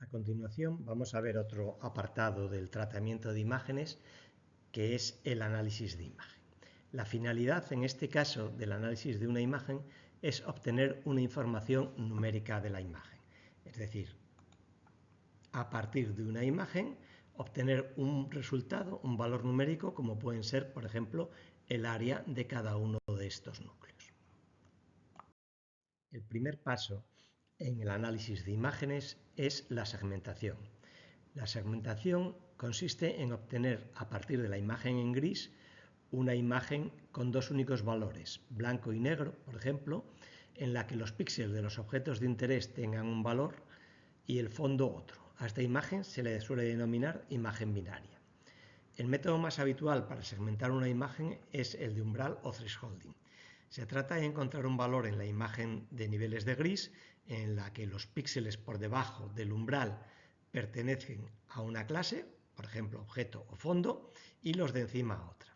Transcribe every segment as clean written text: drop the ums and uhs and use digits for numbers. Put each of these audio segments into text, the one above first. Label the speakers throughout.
Speaker 1: A continuación vamos a ver otro apartado del tratamiento de imágenes que es el análisis de imagen. La finalidad en este caso del análisis de una imagen es obtener una información numérica de la imagen. Es decir, a partir de una imagen obtener un resultado, un valor numérico como pueden ser, por ejemplo, el área de cada uno de estos núcleos. El primer paso en el análisis de imágenes es la segmentación. La segmentación consiste en obtener a partir de la imagen en gris una imagen con dos únicos valores, blanco y negro, por ejemplo, en la que los píxeles de los objetos de interés tengan un valor y el fondo otro. A esta imagen se le suele denominar imagen binaria. El método más habitual para segmentar una imagen es el de umbral o thresholding. Se trata de encontrar un valor en la imagen de niveles de gris en la que los píxeles por debajo del umbral pertenecen a una clase, por ejemplo objeto o fondo, y los de encima a otra.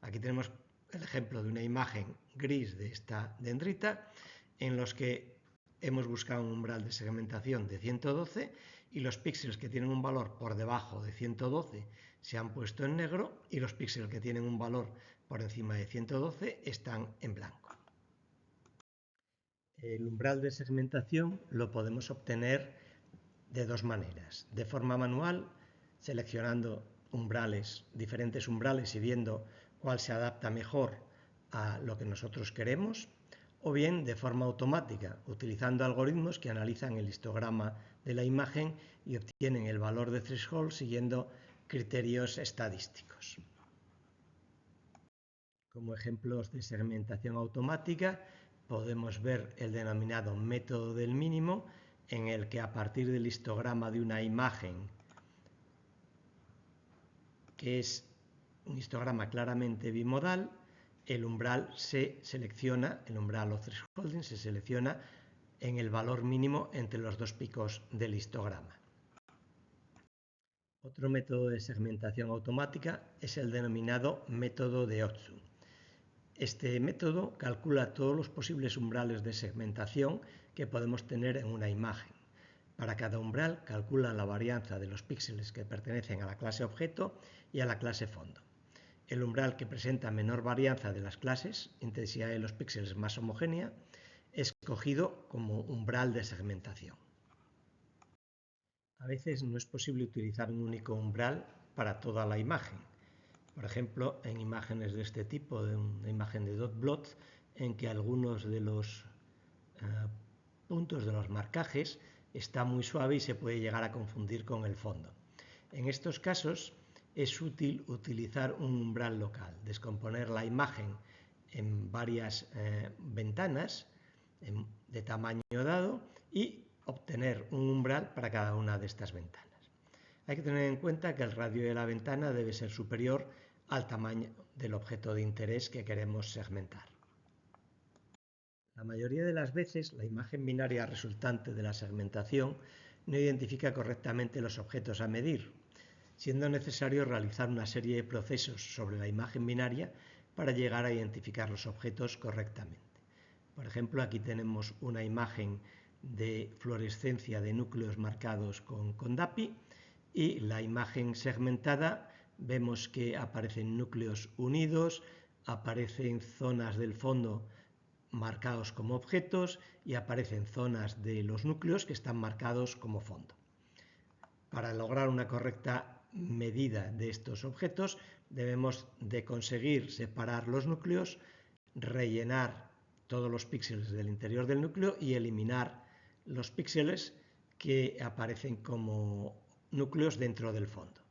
Speaker 1: Aquí tenemos el ejemplo de una imagen gris de esta dendrita en los que hemos buscado un umbral de segmentación de 112 y los píxeles que tienen un valor por debajo de 112 se han puesto en negro y los píxeles que tienen un valor por encima de 112 están en blanco. El umbral de segmentación lo podemos obtener de dos maneras. De forma manual, seleccionando diferentes umbrales y viendo cuál se adapta mejor a lo que nosotros queremos, o bien de forma automática, utilizando algoritmos que analizan el histograma de la imagen y obtienen el valor de threshold siguiendo criterios estadísticos. Como ejemplos de segmentación automática podemos ver el denominado método del mínimo, en el que a partir del histograma de una imagen, que es un histograma claramente bimodal, el umbral se selecciona, el umbral o thresholding se selecciona en el valor mínimo entre los dos picos del histograma. Otro método de segmentación automática es el denominado método de Otsu. Este método calcula todos los posibles umbrales de segmentación que podemos tener en una imagen. Para cada umbral calcula la varianza de los píxeles que pertenecen a la clase objeto y a la clase fondo. El umbral que presenta menor varianza de las clases, intensidad de los píxeles más homogénea, es escogido como umbral de segmentación. A veces no es posible utilizar un único umbral para toda la imagen. Por ejemplo, en imágenes de este tipo, de una imagen de dot plot, en que algunos de los puntos de los marcajes está muy suave y se puede llegar a confundir con el fondo. En estos casos es útil utilizar un umbral local, descomponer la imagen en varias ventanas de tamaño dado y obtener un umbral para cada una de estas ventanas. Hay que tener en cuenta que el radio de la ventana debe ser superior al tamaño del objeto de interés que queremos segmentar. La mayoría de las veces la imagen binaria resultante de la segmentación no identifica correctamente los objetos a medir, siendo necesario realizar una serie de procesos sobre la imagen binaria para llegar a identificar los objetos correctamente. Por ejemplo, aquí tenemos una imagen de fluorescencia de núcleos marcados con DAPI y la imagen segmentada vemos que aparecen núcleos unidos, aparecen zonas del fondo marcados como objetos y aparecen zonas de los núcleos que están marcados como fondo. Para lograr una correcta medida de estos objetos debemos de conseguir separar los núcleos, rellenar todos los píxeles del interior del núcleo y eliminar los píxeles que aparecen como núcleos dentro del fondo.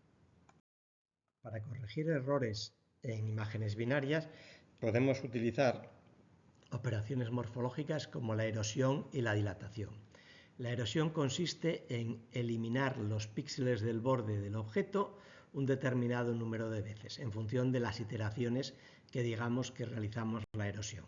Speaker 1: Para corregir errores en imágenes binarias podemos utilizar operaciones morfológicas como la erosión y la dilatación. La erosión consiste en eliminar los píxeles del borde del objeto un determinado número de veces, en función de las iteraciones que digamos que realizamos la erosión.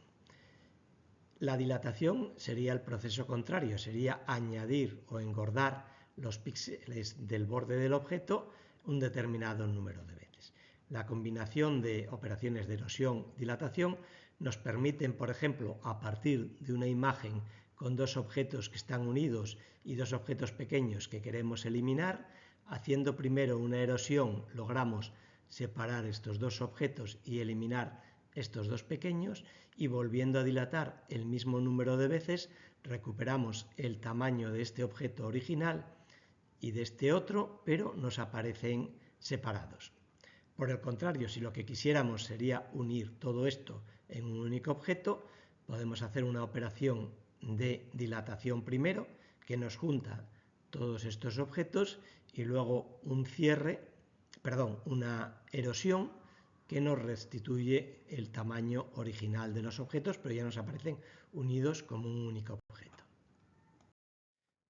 Speaker 1: La dilatación sería el proceso contrario, sería añadir o engordar los píxeles del borde del objeto un determinado número de veces. La combinación de operaciones de erosión y dilatación nos permiten, por ejemplo, a partir de una imagen con dos objetos que están unidos y dos objetos pequeños que queremos eliminar. Haciendo primero una erosión logramos separar estos dos objetos y eliminar estos dos pequeños, y volviendo a dilatar el mismo número de veces recuperamos el tamaño de este objeto original y de este otro, pero nos aparecen separados. Por el contrario, si lo que quisiéramos sería unir todo esto en un único objeto, podemos hacer una operación de dilatación primero, que nos junta todos estos objetos, y luego una erosión que nos restituye el tamaño original de los objetos, pero ya nos aparecen unidos como un único objeto.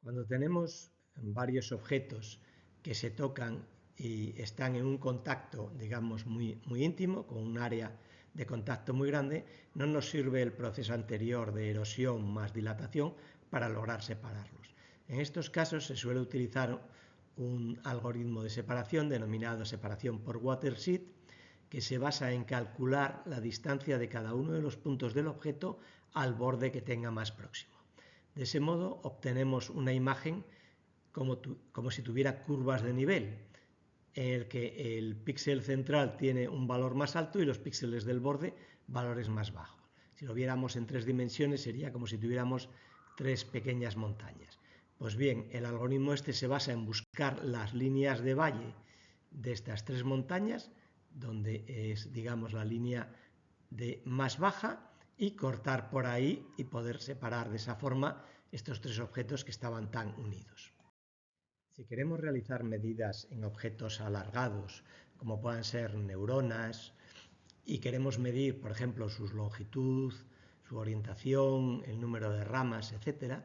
Speaker 1: Cuando tenemos varios objetos que se tocan y están en un contacto, digamos, muy íntimo, con un área de contacto muy grande, no nos sirve el proceso anterior de erosión más dilatación para lograr separarlos. En estos casos se suele utilizar un algoritmo de separación denominado separación por watershed, que se basa en calcular la distancia de cada uno de los puntos del objeto al borde que tenga más próximo. De ese modo obtenemos una imagen como si tuviera curvas de nivel, en el que el píxel central tiene un valor más alto y los píxeles del borde valores más bajos. Si lo viéramos en 3 dimensiones sería como si tuviéramos 3 pequeñas montañas. Pues bien, el algoritmo este se basa en buscar las líneas de valle de estas 3 montañas, donde es, digamos, la línea de más baja, y cortar por ahí y poder separar de esa forma estos 3 objetos que estaban tan unidos. Si queremos realizar medidas en objetos alargados, como puedan ser neuronas, y queremos medir, por ejemplo, su longitud, su orientación, el número de ramas, etc.,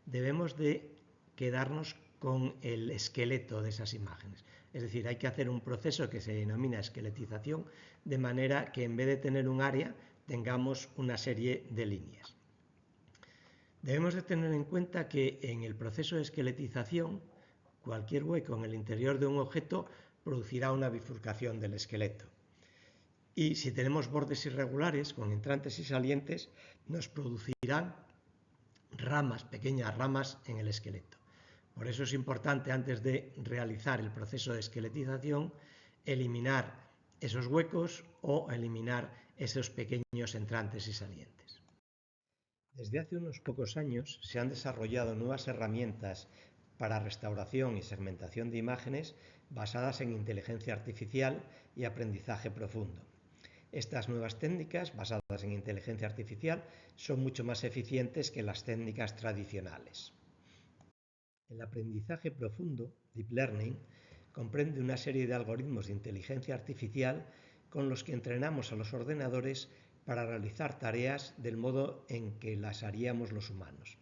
Speaker 1: debemos de quedarnos con el esqueleto de esas imágenes. Es decir, hay que hacer un proceso que se denomina esqueletización, de manera que en vez de tener un área, tengamos una serie de líneas. Debemos de tener en cuenta que en el proceso de esqueletización, cualquier hueco en el interior de un objeto producirá una bifurcación del esqueleto. Y si tenemos bordes irregulares con entrantes y salientes, nos producirán ramas, pequeñas ramas en el esqueleto. Por eso es importante, antes de realizar el proceso de esqueletización, eliminar esos huecos o eliminar esos pequeños entrantes y salientes. Desde hace unos pocos años se han desarrollado nuevas herramientas para restauración y segmentación de imágenes basadas en inteligencia artificial y aprendizaje profundo. Estas nuevas técnicas, basadas en inteligencia artificial, son mucho más eficientes que las técnicas tradicionales. El aprendizaje profundo, Deep Learning, comprende una serie de algoritmos de inteligencia artificial con los que entrenamos a los ordenadores para realizar tareas del modo en que las haríamos los humanos.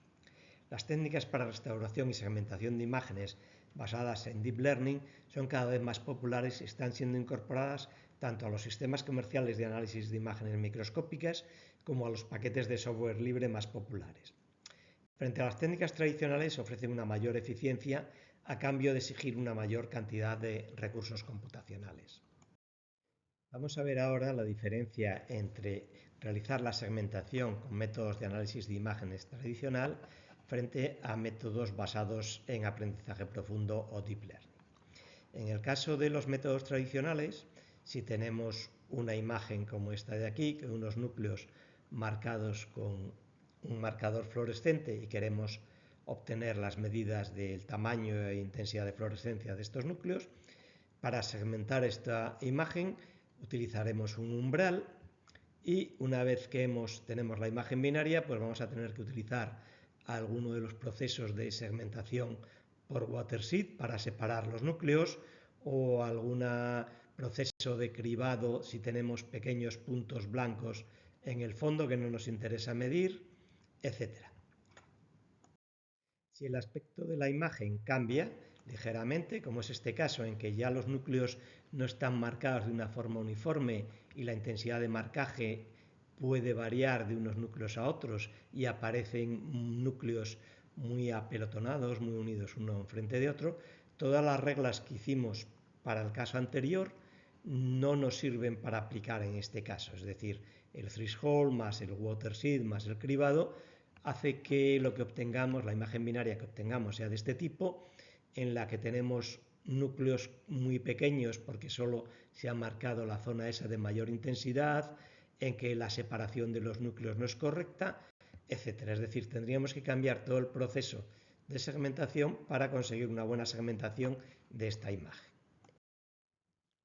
Speaker 1: Las técnicas para restauración y segmentación de imágenes basadas en Deep Learning son cada vez más populares y están siendo incorporadas tanto a los sistemas comerciales de análisis de imágenes microscópicas como a los paquetes de software libre más populares. Frente a las técnicas tradicionales, ofrecen una mayor eficiencia a cambio de exigir una mayor cantidad de recursos computacionales. Vamos a ver ahora la diferencia entre realizar la segmentación con métodos de análisis de imágenes tradicional frente a métodos basados en aprendizaje profundo o Deep Learning. En el caso de los métodos tradicionales, si tenemos una imagen como esta de aquí, con unos núcleos marcados con un marcador fluorescente, y queremos obtener las medidas del tamaño e intensidad de fluorescencia de estos núcleos, para segmentar esta imagen utilizaremos un umbral, y una vez que tenemos la imagen binaria, pues vamos a tener que utilizar alguno de los procesos de segmentación por watershed para separar los núcleos, o algún proceso de cribado si tenemos pequeños puntos blancos en el fondo que no nos interesa medir, etc. Si el aspecto de la imagen cambia ligeramente, como es este caso en que ya los núcleos no están marcados de una forma uniforme y la intensidad de marcaje puede variar de unos núcleos a otros y aparecen núcleos muy apelotonados, muy unidos uno enfrente de otro, todas las reglas que hicimos para el caso anterior no nos sirven para aplicar en este caso. Es decir, el threshold más el watershed más el cribado hace que lo que obtengamos, la imagen binaria que obtengamos, sea de este tipo, en la que tenemos núcleos muy pequeños porque solo se ha marcado la zona esa de mayor intensidad, en que la separación de los núcleos no es correcta, etcétera. Es decir, tendríamos que cambiar todo el proceso de segmentación para conseguir una buena segmentación de esta imagen.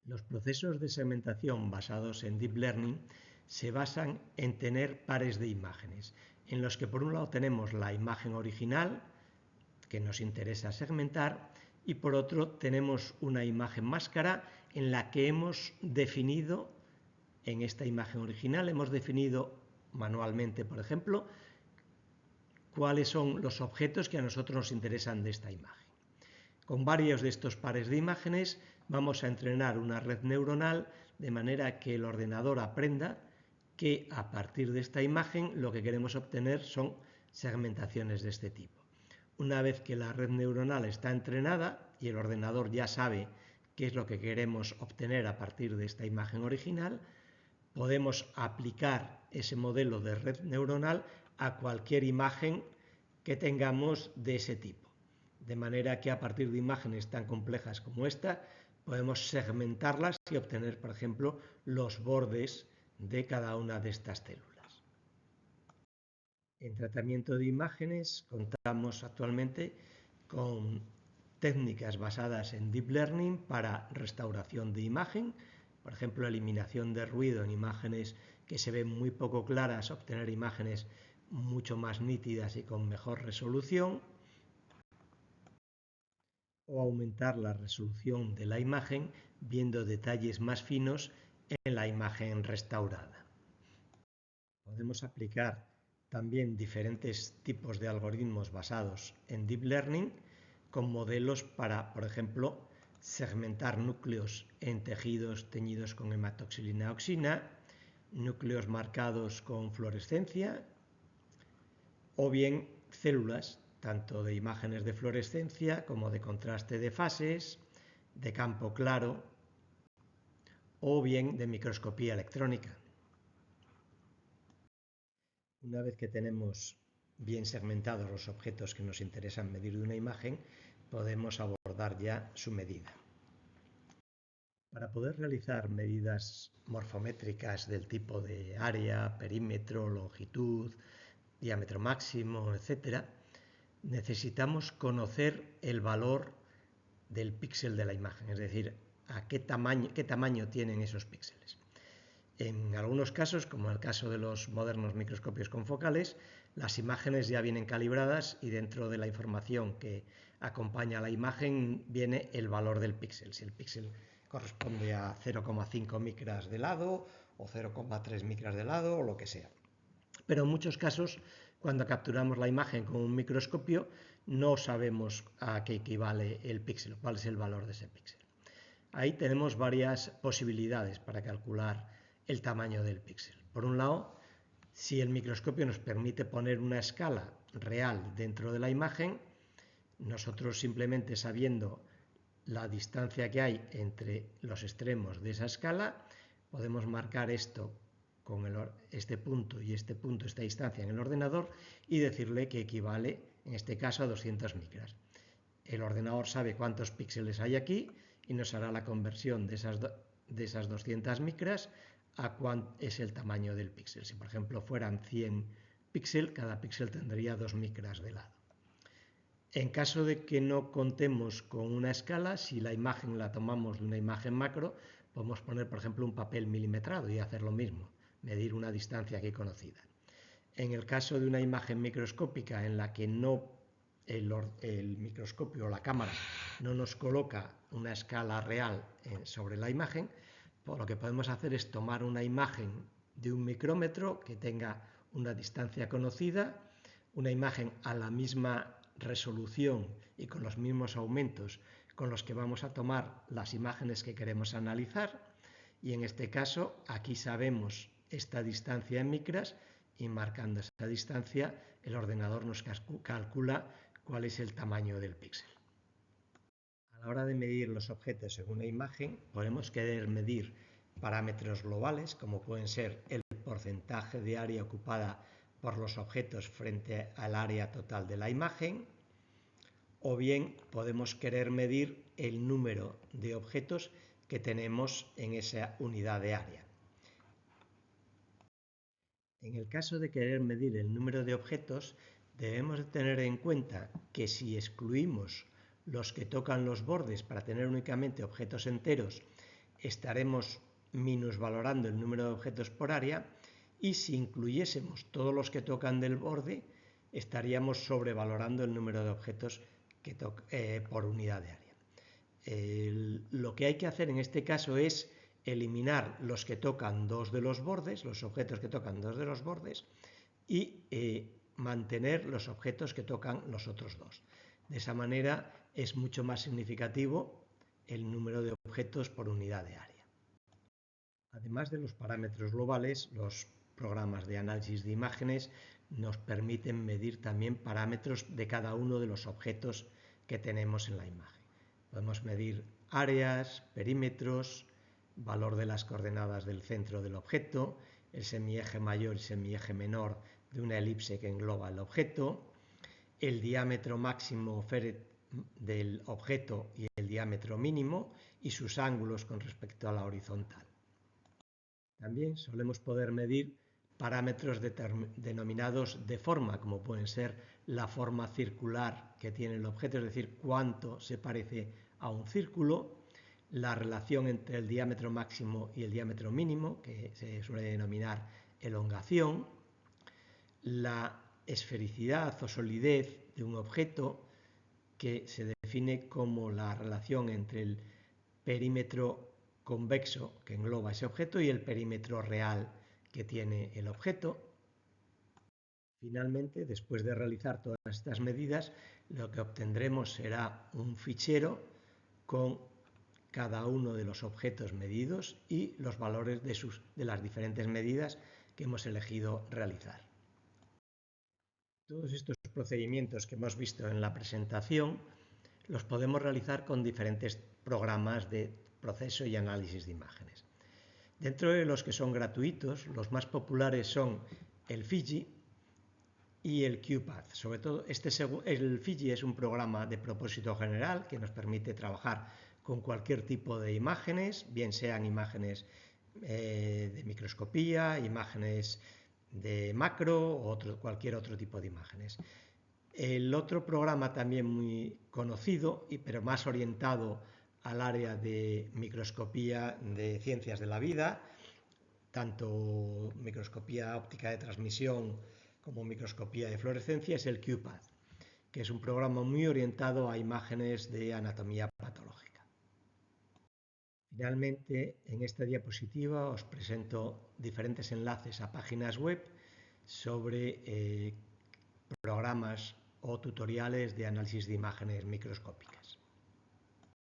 Speaker 1: Los procesos de segmentación basados en Deep Learning se basan en tener pares de imágenes, en los que por un lado tenemos la imagen original, que nos interesa segmentar, y por otro tenemos una imagen máscara en la que hemos definido, en esta imagen original, hemos definido manualmente, por ejemplo, cuáles son los objetos que a nosotros nos interesan de esta imagen. Con varios de estos pares de imágenes vamos a entrenar una red neuronal de manera que el ordenador aprenda que a partir de esta imagen lo que queremos obtener son segmentaciones de este tipo. Una vez que la red neuronal está entrenada y el ordenador ya sabe qué es lo que queremos obtener a partir de esta imagen original, podemos aplicar ese modelo de red neuronal a cualquier imagen que tengamos de ese tipo. De manera que a partir de imágenes tan complejas como esta, podemos segmentarlas y obtener, por ejemplo, los bordes de cada una de estas células. En tratamiento de imágenes contamos actualmente con técnicas basadas en Deep Learning para restauración de imagen, por ejemplo, eliminación de ruido en imágenes que se ven muy poco claras, obtener imágenes mucho más nítidas y con mejor resolución, o aumentar la resolución de la imagen viendo detalles más finos en la imagen restaurada. Podemos aplicar también diferentes tipos de algoritmos basados en Deep Learning con modelos para, por ejemplo, segmentar núcleos en tejidos teñidos con hematoxilina auxina, núcleos marcados con fluorescencia o bien células tanto de imágenes de fluorescencia como de contraste de fases, de campo claro o bien de microscopía electrónica. Una vez que tenemos bien segmentados los objetos que nos interesan medir de una imagen, podemos abordar ya su medida. Para poder realizar medidas morfométricas del tipo de área, perímetro, longitud, diámetro máximo, etc., necesitamos conocer el valor del píxel de la imagen, es decir, a qué tamaño tienen esos píxeles. En algunos casos, como en el caso de los modernos microscopios confocales, las imágenes ya vienen calibradas y dentro de la información que acompaña a la imagen viene el valor del píxel. Si el píxel corresponde a 0,5 micras de lado o 0,3 micras de lado o lo que sea. Pero en muchos casos, cuando capturamos la imagen con un microscopio, no sabemos a qué equivale el píxel, cuál es el valor de ese píxel. Ahí tenemos varias posibilidades para calcular el tamaño del píxel. Por un lado, si el microscopio nos permite poner una escala real dentro de la imagen, nosotros simplemente sabiendo la distancia que hay entre los extremos de esa escala, podemos marcar esto con este punto y este punto, esta distancia en el ordenador y decirle que equivale, en este caso, a 200 micras. El ordenador sabe cuántos píxeles hay aquí y nos hará la conversión de esas 200 micras a cuánto es el tamaño del píxel. Si, por ejemplo, fueran 100 píxeles, cada píxel tendría 2 micras de lado. En caso de que no contemos con una escala, si la imagen la tomamos de una imagen macro, podemos poner, por ejemplo, un papel milimetrado y hacer lo mismo, medir una distancia aquí conocida. En el caso de una imagen microscópica en la que el microscopio o la cámara no nos coloca una escala real sobre la imagen, pues lo que podemos hacer es tomar una imagen de un micrómetro que tenga una distancia conocida, una imagen a la misma resolución y con los mismos aumentos con los que vamos a tomar las imágenes que queremos analizar, y en este caso aquí sabemos esta distancia en micras y marcando esa distancia el ordenador nos calcula cuál es el tamaño del píxel. A la hora de medir los objetos en una imagen podemos querer medir parámetros globales como pueden ser el porcentaje de área ocupada por los objetos frente al área total de la imagen, o bien podemos querer medir el número de objetos que tenemos en esa unidad de área. En el caso de querer medir el número de objetos, debemos de tener en cuenta que si excluimos los que tocan los bordes para tener únicamente objetos enteros, estaremos minusvalorando el número de objetos por área, y si incluyésemos todos los que tocan del borde, estaríamos sobrevalorando el número de objetos por unidad de área. Lo que hay que hacer en este caso es eliminar los que tocan dos de los bordes, los objetos que tocan dos de los bordes, y mantener los objetos que tocan los otros dos. De esa manera es mucho más significativo el número de objetos por unidad de área. Además de los parámetros globales, los programas de análisis de imágenes nos permiten medir también parámetros de cada uno de los objetos que tenemos en la imagen. Podemos medir áreas, perímetros, valor de las coordenadas del centro del objeto, el semieje mayor y semieje menor de una elipse que engloba el objeto, el diámetro máximo del objeto y el diámetro mínimo y sus ángulos con respecto a la horizontal. También solemos poder medir parámetros denominados de forma, como pueden ser la forma circular que tiene el objeto, es decir, cuánto se parece a un círculo, la relación entre el diámetro máximo y el diámetro mínimo, que se suele denominar elongación, la esfericidad o solidez de un objeto, que se define como la relación entre el perímetro convexo que engloba ese objeto y el perímetro real que tiene el objeto. Finalmente, después de realizar todas estas medidas, lo que obtendremos será un fichero con cada uno de los objetos medidos y los valores de las diferentes medidas que hemos elegido realizar. Todos estos procedimientos que hemos visto en la presentación los podemos realizar con diferentes programas de proceso y análisis de imágenes. Dentro de los que son gratuitos, los más populares son el Fiji y el QuPath. Sobre todo, el Fiji es un programa de propósito general que nos permite trabajar con cualquier tipo de imágenes, bien sean imágenes de microscopía, imágenes de macro o cualquier otro tipo de imágenes. El otro programa también muy conocido, pero más orientado al área de microscopía de ciencias de la vida, tanto microscopía óptica de transmisión como microscopía de fluorescencia, es el QuPath, que es un programa muy orientado a imágenes de anatomía patológica. Finalmente, en esta diapositiva os presento diferentes enlaces a páginas web sobre programas o tutoriales de análisis de imágenes microscópicas.